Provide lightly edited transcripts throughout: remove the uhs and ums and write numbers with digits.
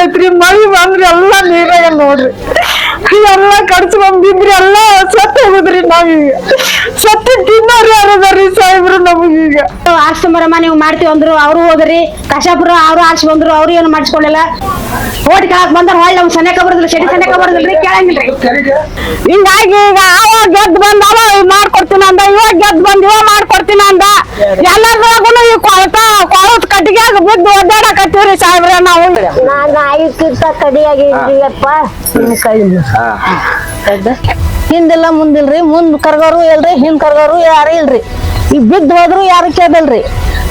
ಐತ್ರಿ. ಮಳಿ ಬಂದ್ರಿ ಎಲ್ಲಾ ನೀರಾಗ ನೋಡ್ರಿ, ಎಲ್ಲಾ ಕಡ್ಸ್ಕೊಂಡ್ಬಿದ್ರಿ, ಎಲ್ಲಾ ಸತ್ತ ಹೋಗುದ್ರಿ. ನಾವೀಗ ಸತ್ತ ತಿನ್ನೋರು ಯಾರದಾರಿ ಸಾಹೇಬ್ರು ನಮಗೀಗ. ಆರ್ಸಿ ಮರಮ್ಮ ನೀವು ಮಾಡ್ತೀವಿ ಅಂದ್ರು, ಅವ್ರು ಹೋದ್ರಿ ಕಶಾಪುರ, ಅವ್ರು ಆರ್ಸಿ ಬಂದ್ರು, ಅವ್ರು ಏನು ಮಾಡಿಸ್ಕೊಳ್ಳಿಲ್ಲ. ಓಟ್ ಕೇಳಕ್ ಬಂದ್ರ ಹೊಳ್ಳಿ ನಮ್ಗೆ ಸನೇಕ ಬರೋದಿಲ್ಲ, ಶೆಡಿ ಸನೇಕ ಬರೋದಿಲ್ರಿ, ಕೇಳಂಗಿಲ್ರಿ. ಹಿಂಗಾಗಿ ಈಗ ಅವಾಗ ಗೆದ್ದು ಬಂದ ಅವ ಮಾಡ್ಕೊಡ್ತೀನಿ ಅಂದ, ಇವಾಗ ಗೆದ್ದು ಬಂದ್ ಇವ ಮಾಡ್ಕೊಡ್ತೀನಿ ಅಂದ. ಎಲ್ಲಾದ್ರಾಗೂನು ಈ ಕೊಳತ್ ಕಟ್ಟಿಗ್ಯಾಗ ಬಿದ್ದು ಒದ್ದಾಡಕತ್ತೀವ್ರಿ ಸಾಹೇಬ್ರ ನಾವು. ನಾನು ಆಯುಕ್ಕಿಂತ ಕಡಿಯಾಗಿದ್ದೀಯಪ್ಪ ನಿಮ್ ಕೈ. ಹಿಂದಿಲ್ಲ ಮುಂದಿಲ್ರಿ, ಮುಂದ್ ಕರ್ಗೋರು ಇಲ್ರಿ, ಹಿಂದ್ ಕರ್ಗೋರು ಯಾರು ಇಲ್ರಿ. ಈಗ ಬಿದ್ದು ಹೋದ್ರು ಯಾರು ಕೇಳಲ್ರಿ.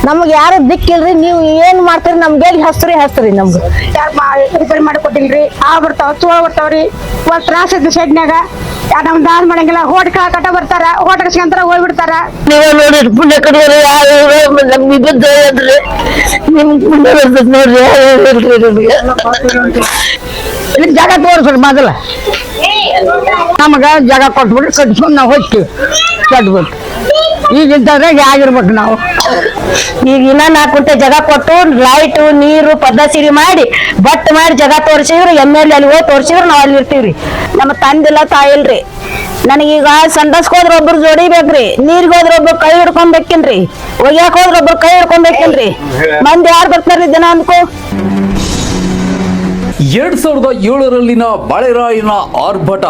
ನಮ್ಗೆ ಯಾರು ದಿಕ್ಕಿಲ್ರಿ. ನೀವು ಏನ್ ಮಾಡ್ತೀರಿ ನಮ್ಗೆ ಎಲ್ಲಿ ಹಸ್ತ್ರಿ ನಮ್ಗೆ ರಿಪೇರಿ ಮಾಡಿ ಕೊಟ್ಟಿಲ್ರಿ. ಬರ್ತಾವ ಚೋಳ ಬರ್ತಾವ್ರಿ. ಒಂದ್ ತ್ರಾಸ ಐತಿ ಶೆಡ್ನ್ಯಾಗ. ನಮ್ ದಾನ್ ಮಾಡಂಗಿಲ್ಲ. ಹೋಟ್ ಕಟ್ಟ ಬರ್ತಾರ, ಹೋಟ್ ಕಸ್ಕೊಂತಾರ, ಹೋಗ್ಬಿಡ್ತಾರ. ನೀವೇ ನೋಡಿ ಪುಣ್ಯ ಕಡಿಯೋರು ಯಾರು ನಮ್ಗೆ ಬಿದ್ದು ಅಂದ್ರಿ, ನಿಮ್ ಪುಣ್ಯ ಬರ್ತದ ನೋಡ್ರಿ. ಇಲ್ಲಿ ಜಾಗ ತೋರಿಸ್ರಿ ಮೊದಲ, ನಮಗ ಜಾಗ ಕೊಟ್ಬಿಟ್ರೆ ಕಟ್ಸ್ಕೊಂಡ್ ನಾವು ಹೋಗ್ತೀವಿ ಕಟ್ಬಿಟ್ಟು. ಈಗಿಂತವ್ರಾಗ ಆಗಿರ್ಬೇಕು ನಾವು. ಈಗ ಇನ್ನ 4 ಗುಂಟೆ ಜಾಗ ಕೊಟ್ಟು ಲೈಟ್ ನೀರು ಪದ್ಧತಿ ಮಾಡಿ ಬಟ್ ಮಾಡಿ ಜಾಗ ತೋರಿಸಿದ್ರು. MLA ಅಲ್ಲಿ ಹೋಗಿ ತೋರಿಸಿದ್ರು ನಾವ್ ಅಲ್ಲಿ ಇರ್ತೀವ್ರಿ. ನಮ್ಮ ತಂದಿಲ್ಲ ತಾಯಿಲ್ರಿ. ನನಗೀಗ ಸಂಡಸ್ಕ್ ಹೋದ್ರ ಒಬ್ರು ಜೋಡಿ ಬೇಕ್ರಿ, ನೀರ್ಗ್ ಹೋದ್ರ ಒಬ್ರು ಕೈ ಹಿಡ್ಕೊಂಡ್ ಬೇಕೇನ್ರಿ, ಒಗ್ಯಾಕ್ ಹೋದ್ರ ಒಬ್ರು ಕೈ ಹಿಡ್ಕೊಂಡ್ ಬೇಕೇನ್ರಿ. ಮಂದಿ ಯಾರು ಬರ್ತಾರ್ರಿ ದಿನ ಅನ್ಕೋ. 2007ರಲ್ಲಿನ ಮಳೆರಾಯಿನ ಆರ್ಭಟ,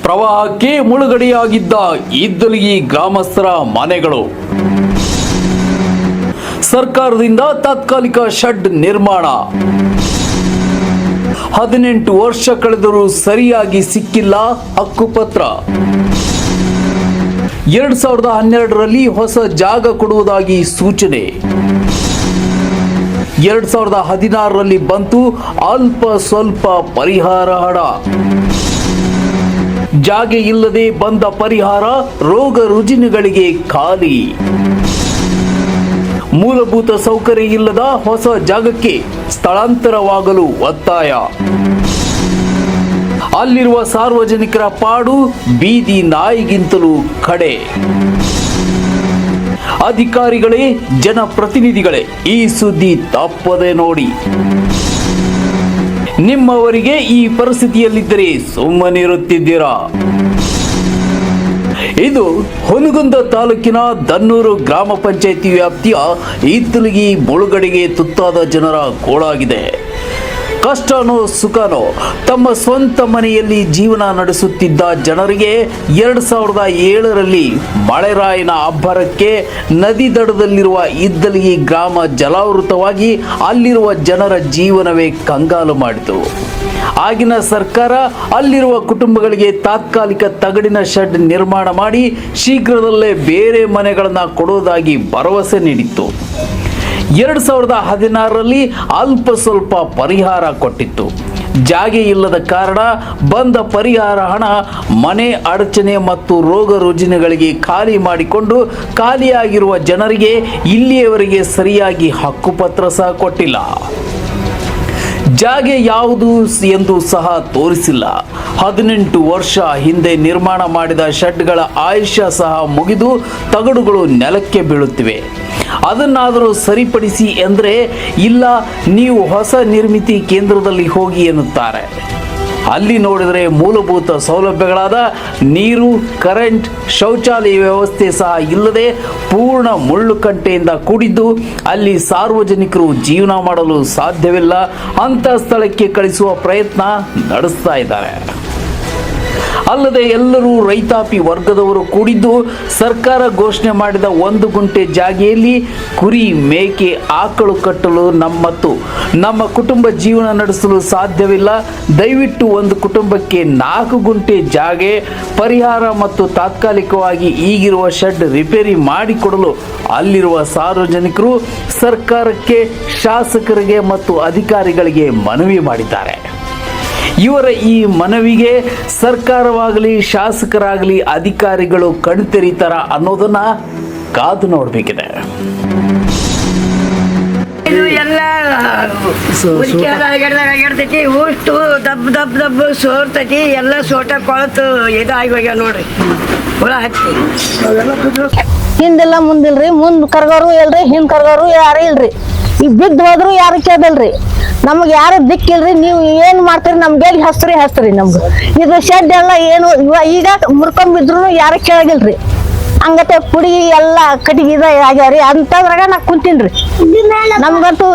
ಪ್ರವಾಹಕ್ಕೆ ಮುಳುಗಡೆಯಾಗಿದ್ದ ಇದ್ದಲಿಗಿ ಗ್ರಾಮಸ್ಥರ ಮನೆಗಳು, ಸರ್ಕಾರದಿಂದ ತಾತ್ಕಾಲಿಕ ಶೆಡ್ ನಿರ್ಮಾಣ, 18 ವರ್ಷ ಕಳೆದರೂ ಸರಿಯಾಗಿ ಸಿಕ್ಕಿಲ್ಲ ಹಕ್ಕುಪತ್ರ, 2012ರಲ್ಲಿ ಹೊಸ ಜಾಗ ಕೊಡುವುದಾಗಿ ಸೂಚನೆ, 2016ರಲ್ಲಿ ಬಂತು ಅಲ್ಪ ಸ್ವಲ್ಪ ಪರಿಹಾರ ಹಣ, ಜಾಗೆ ಇಲ್ಲದೆ ಬಂದ ಪರಿಹಾರ ರೋಗ ರುಜಿನಗಳಿಗೆ ಖಾಲಿ, ಮೂಲಭೂತ ಸೌಕರ್ಯ ಇಲ್ಲದ ಹೊಸ ಜಾಗಕ್ಕೆ ಸ್ಥಳಾಂತರವಾಗಲು ಒತ್ತಾಯ, ಅಲ್ಲಿರುವ ಸಾರ್ವಜನಿಕರ ಪಾಡು ಬೀದಿ ನಾಯಿಗಿಂತಲೂ ಕಡೆ. ಅಧಿಕಾರಿಗಳೇ, ಜನಪ್ರತಿನಿಧಿಗಳೇ, ಈ ಸುದ್ದಿ ತಪ್ಪದೆ ನೋಡಿ. ನಿಮ್ಮವರಿಗೆ ಈ ಪರಿಸ್ಥಿತಿಯಲ್ಲಿದ್ದರೆ ಸುಮ್ಮನಿರುತ್ತಿದ್ದೀರಾ? ಇದು ಹುನಗುಂದ ತಾಲೂಕಿನ ದನ್ನೂರು ಗ್ರಾಮ ಪಂಚಾಯಿತಿ ವ್ಯಾಪ್ತಿಯ ಇದ್ದಲಿಗಿ ಮುಳುಗಡೆಗೆ ತುತ್ತಾದ ಜನರ ಗೋಳಾಗಿದೆ. ಕಷ್ಟನೋ ಸುಖನೋ ತಮ್ಮ ಸ್ವಂತ ಮನೆಯಲ್ಲಿ ಜೀವನ ನಡೆಸುತ್ತಿದ್ದ ಜನರಿಗೆ 2007ರಲ್ಲಿ ಮಳೆರಾಯಿನ ಅಬ್ಬರಕ್ಕೆ ನದಿ ದಡದಲ್ಲಿರುವ ಇದ್ದಲಿಗಿ ಗ್ರಾಮ ಜಲಾವೃತವಾಗಿ ಅಲ್ಲಿರುವ ಜನರ ಜೀವನವೇ ಕಂಗಾಲು ಮಾಡಿತು. ಆಗಿನ ಸರ್ಕಾರ ಅಲ್ಲಿರುವ ಕುಟುಂಬಗಳಿಗೆ ತಾತ್ಕಾಲಿಕ ತಗಡಿನ ಶೆಡ್ ನಿರ್ಮಾಣ ಮಾಡಿ ಶೀಘ್ರದಲ್ಲೇ ಬೇರೆ ಮನೆಗಳನ್ನು ಕೊಡುವುದಾಗಿ ಭರವಸೆ ನೀಡಿತ್ತು. 2016ರಲ್ಲಿ ಅಲ್ಪ ಸ್ವಲ್ಪ ಪರಿಹಾರ ಕೊಟ್ಟಿತ್ತು. ಜಾಗೆ ಇಲ್ಲದ ಕಾರಣ ಬಂದ ಪರಿಹಾರ ಹಣ ಮನೆ ಅಡಚಣೆ ಮತ್ತು ರೋಗ ರುಜಿನಗಳಿಗೆ ಖಾಲಿ ಮಾಡಿಕೊಂಡು ಖಾಲಿಯಾಗಿರುವ ಜನರಿಗೆ ಇಲ್ಲಿಯವರೆಗೆ ಸರಿಯಾಗಿ ಹಕ್ಕುಪತ್ರ ಸಹ ಕೊಟ್ಟಿಲ್ಲ. ಜಾಗೆ ಯಾವುದು ಎಂದು ಸಹ ತೋರಿಸಿಲ್ಲ. 18 ವರ್ಷ ಹಿಂದೆ ನಿರ್ಮಾಣ ಮಾಡಿದ ಶೆಡ್ಗಳ ಆಯುಷ್ಯ ಸಹ ಮುಗಿದು ತಗಡುಗಳು ನೆಲಕ್ಕೆ ಬೀಳುತ್ತಿವೆ. ಅದನ್ನಾದರೂ ಸರಿಪಡಿಸಿ ಎಂದರೆ ಇಲ್ಲ, ನೀವು ಹೊಸ ನಿರ್ಮಿತಿ ಕೇಂದ್ರದಲ್ಲಿ ಹೋಗಿ ಎನ್ನುತ್ತಾರೆ. ಅಲ್ಲಿ ನೋಡಿದರೆ ಮೂಲಭೂತ ಸೌಲಭ್ಯಗಳಾದ ನೀರು, ಕರೆಂಟ್, ಶೌಚಾಲಯ ವ್ಯವಸ್ಥೆ ಸಹ ಇಲ್ಲದೆ ಪೂರ್ಣ ಮುಳ್ಳುಕಂಟೆಯಿಂದ ಕೂಡಿದ್ದು ಅಲ್ಲಿ ಸಾರ್ವಜನಿಕರು ಜೀವನ ಮಾಡಲು ಸಾಧ್ಯವಿಲ್ಲ. ಅಂಥ ಸ್ಥಳಕ್ಕೆ ಕಳಿಸುವ ಪ್ರಯತ್ನ ನಡೆಸ್ತಾ ಇದ್ದಾರೆ. ಅಲ್ಲದೆ ಎಲ್ಲರೂ ರೈತಾಪಿ ವರ್ಗದವರು ಕೂಡಿದ್ದು ಸರ್ಕಾರ ಘೋಷಣೆ ಮಾಡಿದ 1 ಗುಂಟೆ ಜಾಗೆಯಲ್ಲಿ ಕುರಿ, ಮೇಕೆ, ಆಕಳು ಕಟ್ಟಲು ನಮ್ಮ ಕುಟುಂಬ ಜೀವನ ನಡೆಸಲು ಸಾಧ್ಯವಿಲ್ಲ. ದಯವಿಟ್ಟು ಒಂದು ಕುಟುಂಬಕ್ಕೆ 4 ಗುಂಟೆ ಜಾಗೆ ಪರಿಹಾರ ಮತ್ತು ತಾತ್ಕಾಲಿಕವಾಗಿ ಈಗಿರುವ ಶೆಡ್ ರಿಪೇರಿ ಮಾಡಿಕೊಡಲು ಅಲ್ಲಿರುವ ಸಾರ್ವಜನಿಕರು ಸರ್ಕಾರಕ್ಕೆ, ಶಾಸಕರಿಗೆ ಮತ್ತು ಅಧಿಕಾರಿಗಳಿಗೆ ಮನವಿ ಮಾಡಿದ್ದಾರೆ. ಇವರ ಈ ಮನವಿಗೆ ಸರ್ಕಾರವಾಗಲಿ, ಶಾಸಕರಾಗಲಿ, ಅಧಿಕಾರಿಗಳು ಕಣ್ತೆರೀತಾರ ಅನ್ನೋದನ್ನ ಕಾದು ನೋಡಬೇಕಿದೆ. ಎಲ್ಲ ಆಗಿರ್ತೈತಿ, ಉಷ್ಟು ದಬ್ಬ ಸೋರ್ತೈತಿ, ಎಲ್ಲ ಸೋಟ ಕೊಳತು ಇದಾಗಿ ಹೋಗ್ಯಾವ ನೋಡ್ರಿ. ಹುಳ ಹತ್ತಿ ಹಿಂದಿಲ್ಲ ಮುಂದಿಲ್ರಿ, ಮುಂದ್ ಕರ್ಗೋರು ಇಲ್ರಿ, ಹಿಂದ್ ಕರ್ಗೋರು ಯಾರು ಇಲ್ರಿ. ಈಗ ಬಿದ್ದು ಹೋದ್ರು ಯಾರು ಕೇಳಲ್ರಿ, ನಮ್ಗೆ ಯಾರು ದಿಕ್ಕಿಲ್ರಿ. ನೀವು ಏನ್ ಮಾಡ್ತೀರಿ ನಮ್ಗೆ ಎಲ್ಲಿ ಹಸ್ತ್ರಿ ನಮ್ಗೆ. ಇದು ಶೆಡ್ ಎಲ್ಲ ಏನು ಈಗ ಮುರ್ಕೊಂಬಿದ್ರು ಯಾರು ಕೇಳಗಿಲ್ರಿ. ಹಂಗತೆ ಪುಡಿ ಎಲ್ಲ ಕಟ್ಟಿಗೆ ಆಗ್ಯಾವ್ರಿ. ಅಂತದ್ರಾಗ ನಾ ಕುಂತೀನ್ರಿ. ನಮ್ಗಂತೂ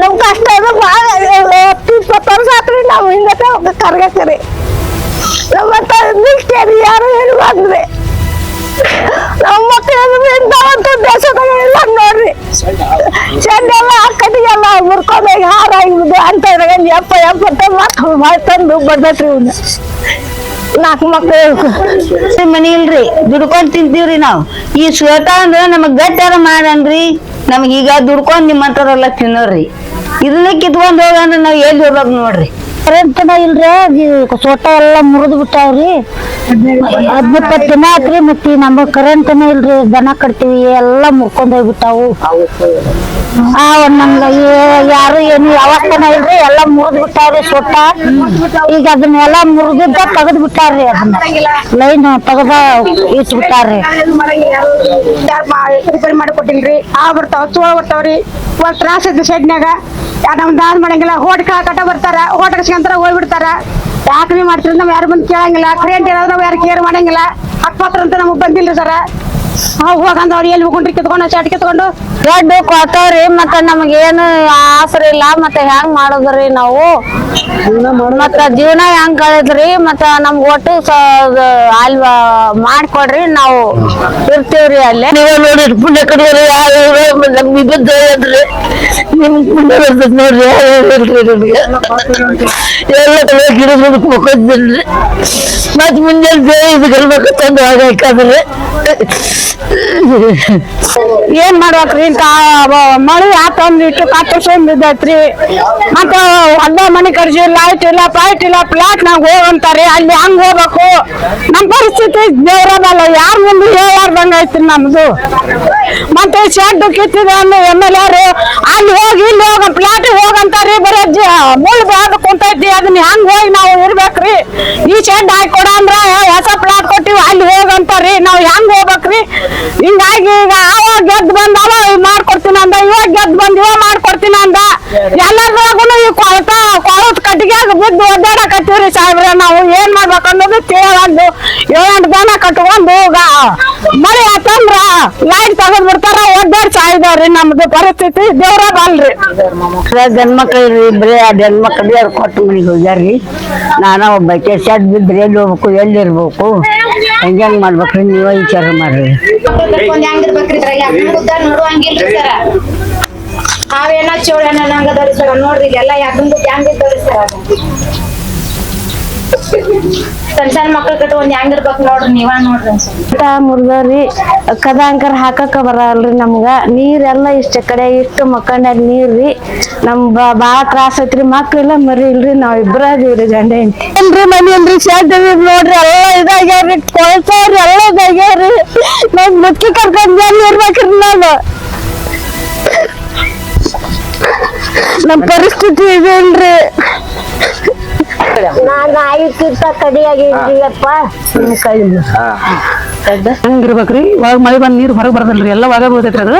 ನಮ್ ಕಷ್ಟ ಭಾಳ 20 ವರ್ಷ ಆತ್ರಿ ನಾವು ಹಿಂಗತೆ ಕರ್ಗಕ್ರಿ. ನಮ್ಮಂತ ನಿಷ್ಠೆ ಯಾರು ಏನು ಬಂದ್ರಿ. ನಮ್ಮ ಮಕ್ಕಳು ಇಂಥವಂತ ದೇಶದಾಗ ಇಲ್ಲ ನೋಡ್ರಿ. ಚೆಂಡೆಲ್ಲ ಕಟ್ಟಿಗೆಲ್ಲ ಮುರ್ಕೊಂಡೋಗಿ ಹಾರಾಗಿದ್ದು ಅಂತ ಎಪ್ಪ ತಂದು ಬರ್ತೈತ್ರಿ ಇವ್ನ 4 ಮಕ್ಕಳು ಮನಿ ಇಲ್ರಿ. ದುಡ್ಕೊಂಡ್ ತಿಂತೀವ್ರಿ ನಾವು. ಈ ಶ್ವೇತ ಅಂದ್ರ ನಮಗ್ ಗಟ್ಟಾರ ಮಾಡನ್ರಿ. ನಮಗೀಗ ದುಡ್ಕೊಂಡ್ ನಿಮ್ಮಂತವ್ರೆಲ್ಲ ತಿನ್ನೋರಿ. ಇದನ್ನ ಕಿತ್ಕೊಂಡ್ ಹೋಗಂದ್ರ ನಾವ್ ಎಲ್ಲಿ ಹೋಗ್ಬೇಕು ನೋಡ್ರಿ. ಕರೆಂಟ್ನ ಇಲ್ರಿ, ಸೋಟ ಎಲ್ಲ ಮುರಿದು ಬಿಟ್ಟಾವ್ರಿ. 15 ದಿನ ಆತ್ರಿ. ಮತ್ತೆ ನಮಗ್ ಕರೆಂಟ್ನ ಇಲ್ರಿ. ದನ ಕಟ್ತೀವಿ ಎಲ್ಲ ಮುರ್ಕೊಂಡ್ ಹೋಗ್ಬಿಟ್ಟಾವು. ನಮ್ಗ ಯಾರು ಏನು ಯಾವತ್ತನ ಇಲ್ರಿ, ಎಲ್ಲ ಮುರಿದ್ ಬಿಟ್ಟಾವ್ರಿ ಸೋಟ. ಈಗ ಅದನ್ನೆಲ್ಲ ಮುರಿದಿದ್ದ ತೆಗದ್ ಬಿಟ್ಟಾರ್ರಿ. ಅದನ್ನ ಲೈನ್ ತೆಗದ ಇಟ್ ಬಿಟ್ಟಾರ್ರಿ. ರಿಪೇರಿ ಮಾಡಿಕೊಟ್ಟಿಲ್ರಿ. ಬರ್ತಾವ ಚೋಳ ಬರ್ತಾವ್ರಿ. ಒಂದ್ ತ್ರಾಸ ಐತಿ ಶೆಡ್ನ್ಯಾಗ. ನಮ್ ದಾನ್ ಮಾಡಂಗಿಲ್ಲ. ಹೋಟ್ಕ ಕಟ್ಟ ಬರ್ತಾರ, ಹೋಟ್ಕಂತಾರ ಹೋಗ್ಬಿಡ್ತಾರ. ಯಾಕ್ರಿ ಮಾಡ್ತೀರಿ? ನಾವ್ ಯಾರು ಬಂದ್ ಕೇಳಂಗಿಲ್ಲ. ಕರೆಂಟ್ ಏನಾದ್ರು ನಾವ್ ಯಾರು ಕೇರ್ ಮಾಡಂಗಿಲ್ಲ. ಅಕ್ಪಾತ್ರ ಅಂತ ನಮಗ್ ಬಂದಿಲ್ರಿ ಸರ. ಹೋಗಂದ ಅವ್ರು ಎಲ್ಲಿ ಹೋಗ್ರಿ ಕಿತ್ಕೊಂಡು ಚಾಟ್ ಕಿತ್ಕೊಂಡು ದೊಡ್ಡ ಕೊಟ್ಟವ್ರಿ. ಮತ್ತ ನಮಗೇನು ಆಸರೆ ಇಲ್ಲ. ಮತ್ತೆ ಹೆಂಗ್ ಮಾಡುದ್ರಿ ನಾವು? ಮತ್ತ ಜೀವನ ಹೆಂಗ್ ಕಳೆದ್ರಿ? ಮತ್ತ ನಮ್ಗ ಒಟ್ಟು ಅಲ್ಲಿ ಮಾಡ್ಕೊಡ್ರಿ, ನಾವು ಇರ್ತೀವ್ರಿ ಅಲ್ಲೇ. ನೀವೇ ನೋಡಿ ಪುಣ್ಯ ಕಡಿಯೋರಿ ನಮ್ಗೆ ಬಿದ್ದು ಅಂದ್ರಿ. ನಿಮ್ ಪುಣ್ಯ ಬರ್ತದ ನೋಡ್ರಿ. ನಮ್ಗೆ ಎಲ್ಲ ಕಡೆ ಗಿಡ ಮುಕ್ಕೊದ್ರಿ. ಮತ್ ಮುಂಜಾನೆ ಇದು ಗಲ್ಬೇಕು ತಂದು ಹಾಕಾದ್ರೆ ಏನ್ ಮಾಡ್ಬೇಕ್ರಿ? ಇಂತ ಮಳಿ ಆತಂದ್ ಇಟ್ಟು 10 ವರ್ಷ ಬಿದ್ದೈತ್ರಿ. ಮತ್ತ ಹೊಲ್ದ ಮನಿ ಕರ್ಸಿ ಲೈಟ್ ಇಲ್ಲ, ಪೈಟ್ ಇಲ್ಲ, ಪ್ಲಾಟ್ ನಾಗ ಹೋಗಂತಾರಿ. ಅಲ್ಲಿ ಹಂಗ್ ಹೋಗ್ಬೇಕು. ನಮ್ ಪರಿಸ್ಥಿತಿ ದೇವ್ರದಲ್ಲ. ಯಾರ ಮುಂದೆ ಹೇಳಾರ್ದಂಗ ಐತ್ರಿ ನಮ್ದು. ಮತ್ತೆ ಶೆಡ್ ಕಿತ್ತಿದ MLA ಅಲ್ಲಿ ಹೋಗಿ ಇಲ್ಲಿ ಹೋಗ ಪ್ಲಾಟ್ ಹೋಗಂತಾರಿ. ಬರೀ ಮುಳ್ಳು ಬ್ಯಾಗ್ ಕುಂತೈತಿ. ಅದನ್ನ ಹೆಂಗ್ ಹೋಗಿ ನಾವು ಇರ್ಬೇಕ್ರಿ? ಈ ಶೆಡ್ ಹಾಕೊಡ ಅಂದ್ರ ಹೊಸ ಪ್ಲಾಟ್ ಕೊಟ್ಟಿವಿ, ಅಲ್ಲಿ ಹೋಗಂತಾರಿ. ನಾವ್ ಹೆಂಗ್ ಹೋಗ್ಬೇಕ್ರಿ? ಹಿಂಗಾಗಿ ಈಗ ಅವಾಗ ಗೆದ್ದು ಬಂದ ಅವ ಮಾಡ್ಕೊಡ್ತೀನಿ ಅಂದ, ಇವಾಗ ಗೆದ್ದು ಬಂದ ಇವ ಮಾಡ್ಕೊಡ್ತೀನಿ ಅಂದ. ಎಲ್ಲಾದ್ರಾಗೂನು ಈ ಕೊಳತ್ ಕಟ್ಟಿಗ್ಯಾಗ ಬಿದ್ದು ಒದ್ದಾಡಕತ್ತೀವ್ರಿ ಸಾಹೇಬ್ರ. ನಾವು ಏನ್ ಮಾಡ್ಬೇಕು ಅನ್ನೋದು ತಿಳಿಯಲ್ದು. 7-8 ದನ ಕಟ್ಕೊಂಡು ಮಳೆ ಆತಂದ್ರ ಲೈಟ್ ತಗದ್ ಬಿಡ್ತಾರ. ಒದ್ದಾಡ್ ಸಾಯ್ದವ್ರಿ. ನಮ್ದು ಪರಿಸ್ಥಿತಿ ದೇವ್ರ ಬಲ್ರಿ. ಗಂಡ್ಮಕ್ಳು ಇಬ್ರಿ. ಆ ಗಂಡ್ಮಕ್ಳು ಅವ್ರು ಕೊಟ್ಟು ಮನಿಗೆ ಹೋಗ್ಯಾರ್ರಿ. ನಾನು ಒಬ್ಬಾಕೆ ಶೆಡ್ ಬಿದ್ರಿ ಎಲ್ಲಿ ಹೋಗ್ಬೇಕು, ಎಲ್ಲಿ ಇರ್ಬೇಕು, ಹೆಂಗ್ ಮಾಡ್ಬೇಕ್ರಿ? ನೀವ ವಿಚಾರ ಮಾಡ್ರಿ. ನಾವೇನ ಚೋಳನ ನಂಗದವ್ರಿ ಸರ. ನೋಡ್ರಿ ಎಲ್ಲ ಯಾಕಂದ್ರೆ ಹೆಂಗಿದ್ದವ್ರಿ ಸರ್. ಸಣ್ಣ ಮಕ್ಳು ಕಟ್ಟ ಒಂದ್ ಹೆಂಗಿರ್ಬೇಕು ನೋಡ್ರಿ. ನೀವ ನೋಡ್ರಿ ಮುರ್ದವ್ರಿ. ಕದಂಕರ್ ಹಾಕಕ ಬರಲ್ರಿ ನಮ್ಗ. ನೀರೆಲ್ಲ ಇಷ್ಟ ಕಡೆ ಇಷ್ಟು ಮಕ್ಕಂಡಾಗ ನೀರ್ರಿ. ನಮ್ ಬಾಳ ತ್ರಾಸ ಐತ್ರಿ. ಮಕ್ಳಿಲ್ಲ ಮರಿ ಇಲ್ರಿ. ನಾವ್ ಇಬ್ರ ಅದೀವ್ರಿ ಗಂಡ ಹೆಂಡ್ತಿ. ಏನ್ರಿ ಮನಿ ಅಲ್ರಿ ಶೆಡ್ ನೋಡ್ರಿ ಎಲ್ಲ ಇದಾಗ್ಯಾವ್ರಿ. ಕೊಳ್ತಾವ್ರಿ ಎಲ್ಲ ಇದಾಗ್ಯಾವ್ರಿ. ನಾವ್ ಮುಕ್ಕಿ ಕರ್ಕೊಂಡ್ ಎಲ್ಲಿ ಇರ್ಬೇಕ್ರಿ? ನಮ್ ಪರಿಸ್ಥಿತಿ ಇದೇನ್ರಿ? ನಾನು 5 ಕಡಿಯಾಗಿಪ್ಪ. ಹಂಗಿರ್ಬೇಕ್ರಿ. ಇವಾಗ ಮಳೆ ಬಂದ್ ನೀರ್ ಹೊರಗ್ ಬರದಲ್ರಿ. ಎಲ್ಲ ಒಳಗ ಹೋಗ್ತೈತ್ರಿ. ಅದು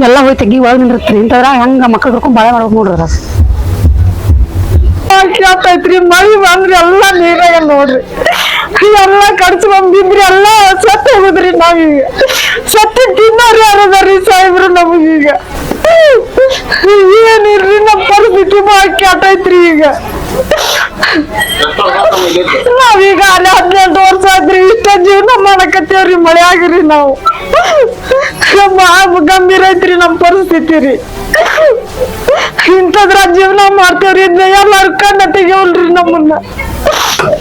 ಎಲ್ಲ ಹೋಗಿ ತೆಗಿ ಒಳಗ್ ನಿಂದಿರ್ತ್ರಿ. ಇಂತದ್ರ ಹೆಂಗ ಮಕ್ಳು ಕರ್ಕೊಂಡ್ ಬಾಳೆ ಮಾಡ್ಬೇಕು ನೋಡ್ರಿ. ಕೇಳ್ತೈತ್ರಿ. ಮಳಿ ಬಂದ್ರಿ ಎಲ್ಲ ನೀರಾಗ ನೋಡ್ರಿ. ಎಲ್ಲ ಕಡ್ಚ್ ಬಂದಿದ್ರಿ. ಎಲ್ಲ ಸತ್ತ ಹೋಗುದ್ರಿ. ನಾವೀಗ ಸತ್ತ ತಿನ್ನೋರಿ ಯಾರದಾರಿ ಸಾಹೇಬ್ರು ನಮಗೀಗ. ಏನಿಲ್ರಿ ನಮ್ ಪರಿಸ್ಥಿತಿ ಕೆಟ್ಟೈತ್ರಿ. ಈಗ ನಾವೀಗ ಅಲ್ಲಿ 18 ವರ್ಷ ಆದ್ರಿ. ಇಷ್ಟ ಜೀವನ ಮಾಡಕತ್ತೇವ್ರಿ. ಮಳೆ ಆಗಿರಿ. ನಾವು ಗಂಭೀರ ಐತ್ರಿ ನಮ್ ಪರಿಸ್ಥಿತಿ ರೀ. ಇಂಥದ್ರ ಜೀವನ ಮಾಡ್ತೇವ್ರಿ. ಎಲ್ಲಾರು ಕಣ್ಣ ತೆಗಿವಲ್ರಿ ನಮ್ಮನ್ನ.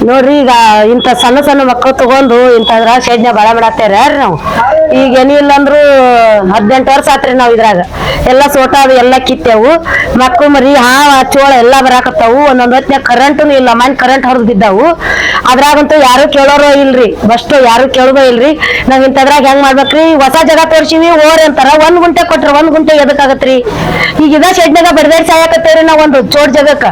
ನೋಡ್ರಿ ಈಗ ಇಂತ ಸಣ್ಣ ಸಣ್ಣ ಮಕ್ಕಳು ತಗೊಂಡು ಇಂತದ್ರ ಶೆಡ್ನ ಬಾಳ ಮಾಡತ್ತೇರ ನಾವು. ಈಗ ಏನಿಲ್ಲ ಅಂದ್ರು 18 ವರ್ಷ ಆತ್ರಿ ನಾವ್ ಇದ್ರಾಗ. ಎಲ್ಲ ಸೋಟ ಅದು ಎಲ್ಲ ಕಿತ್ತೇವು. ಮಕ್ಕಳು ಮರಿ ಹಾವ ಚೋಳ ಎಲ್ಲಾ ಬರಾಕತ್ತಾವು. ಒಂದೊಂದ್ ಹೊತ್ನ್ಯಾಗ ಕರೆಂಟ್ನು ಇಲ್ಲ. ಮನೆ ಕರೆಂಟ್ ಹೊರದ್ ಬಿದ್ದಾವು. ಅದ್ರಾಗಂತೂ ಯಾರು ಕೇಳೋರೋ ಇಲ್ರಿ. ಬಸ್ಟ್ ಯಾರು ಕೇಳೋದೋ ಇಲ್ರಿ. ನಾವ್ ಇಂತದ್ರಾಗ ಹೆಂಗ್ ಮಾಡ್ಬೇಕ್ರಿ? ಹೊಸ ಜಾಗ ತೋರ್ಸಿವಿ ಓರ್ ಅಂತಾರ. 1 ಗುಂಟೆ ಕೊಟ್ರ 1 ಗುಂಟೆ ಎದಕ್ಕಾಗತ್ರಿ? ಈಗ ಇದ ಶೆಡ್ನಾಗ ಬಡದಾಡಿ ಸಾಯಕತ್ತೇವ್ರಿ ನಾವ್ ಒಂದು ಚೋಟ್ ಜಾಗಕ್ಕ.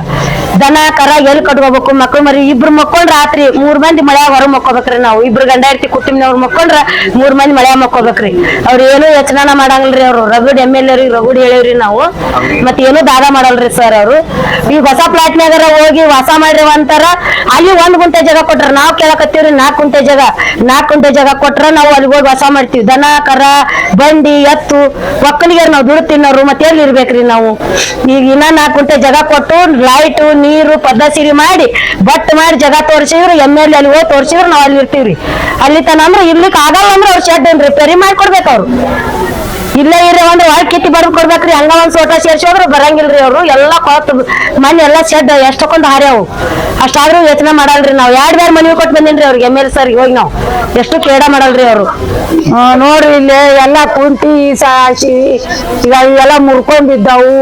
ದನ ಕರ ಎಲ್ಲಿ ಕಟ್ಕೋಬೇಕು? ಮಕ್ಳು ಮರಿ ಇಬ್ರು ಮಕ್ಕೊಂಡ್ರ ರಾತ್ರಿ 3 ಮಂದಿ ಮಳ್ಯಾಗ ಹೊರ ಮಕ್ಕೋಬೇಕ್ರಿ. ನಾವು ಇಬ್ರು ಗಂಡ ಹೆಂಡ್ತಿ ಕುಟುಂಬದವ್ರು ಮಕ್ಕೊಂಡ್ರ 3 ಮಂದಿ ಮಳ್ಯಾಗ ಮಕ್ಕೋಬೇಕ್ರಿ. ಅವ್ರ ಏನು ಯೋಚನೆ ಮಾಡಂಗಿಲ್ರಿ. ಅವ್ರು ರಗಡ್ MLA ಅವ್ರಿಗೆ ರಗುಡಿ ಹೇಳಿವ್ರಿ ನಾವು ಮತ್ ಏನು ದಾದ ಮಾಡಲ್ರಿ ಸರ್ ಅವ್ರು. ಈಗ ಹೊಸ ಪ್ಲಾಟ್ನಾಗಾರ ಹೋಗಿ ವಾಸ ಮಾಡ್ರಿ ಅಂತಾರ, ಅಲ್ಲಿ 1 ಗುಂಟೆ ಜಾಗ ಕೊಟ್ರ, ನಾವ್ ಕೇಳಕತ್ತೀವ್ರಿ 4 ಗುಂಟೆ ಜಾಗ. 4 ಗುಂಟೆ ಜಾಗ ಕೊಟ್ರ ನಾವು ಅಲ್ಲಿ ಹೋಗಿ ವಾಸ ಮಾಡ್ತೀವಿ. ದನ ಕರ ಬಂಡಿ ಎತ್ತು ಒಕ್ಕಲಿಗೆ ನಾವು ದುಡ್ಡು ತಿನ್ನೋರು ಮತ್ತೆ ಎಲ್ಲಿ ಇರ್ಬೇಕ್ರಿ ನಾವು. ಈಗ ಇನ್ನ 4 ಗುಂಟೆ ಜಾಗ ಕೊಟ್ಟು ಲೈಟ್ ನೀರು ಪದ್ಧತಿ ಮಾಡಿ ಬಟ್ ಮಾಡಿ ಜಾಗ ತೋರಿಸಿದ್ರು, MLA ಅಲ್ಲಿ ಹೋಗಿ ತೋರಿಸಿದ್ರು ನಾವ್ ಅಲ್ಲಿ ಇರ್ತೀವ್ರಿ. ಅಲ್ಲಿ ತನ ಅಂದ್ರೆ ಇರ್ಲಿಕ್ಕೆ ಆಗಲ್ಲ ಅಂದ್ರೆ ಅವ್ರು ಶೆಡ್ ರಿಪೇರಿ ಮಾಡ್ಕೊಡ್ಬೇಕು ಅವ್ರು. ಇಲ್ಲೇ ಇರೋ ಅಂದ್ರೆ ಒಳಗ್ ಕಿತ್ತಿ ಬಡ್ದು ಕೊಡ್ಬೇಕ್ರಿ. ಹಂಗ ಒಂದ್ ಸೋಟ ಸೇರ್ಸಿ ಹೋದ್ರೆ ಬರಂಗಿಲ್ರಿ ಅವ್ರು. ಎಲ್ಲಾ ಕೊಳತ್ ಮನೆ ಎಲ್ಲಾ ಶೆಡ್ ಎಷ್ಟೊಂದು ಹಾರ್ಯಾವು, ಅಷ್ಟಾದ್ರೂ ಯೋಚನೆ ಮಾಡಲ್ರಿ ನಾವು. 2 ಬೇರೆ ಮನವಿ ಕೊಟ್ಟು ಬಂದಿನ್ರಿ ಅವ್ರಿಗೆ MLA ಸರ್ ಹೋಗಿ ನಾವು ಎಷ್ಟು ಕೇಡ ಮಾಡಲ್ರಿ ಅವ್ರು. ನೋಡ್ರಿ ಇಲ್ಲಿ ಎಲ್ಲಾ ಕುಂಟಿ ಸಾಸಿ ಈಗ ಇವೆಲ್ಲ ಮುರ್ಕೊಂಡ್ ಬಿದ್ದಾವು,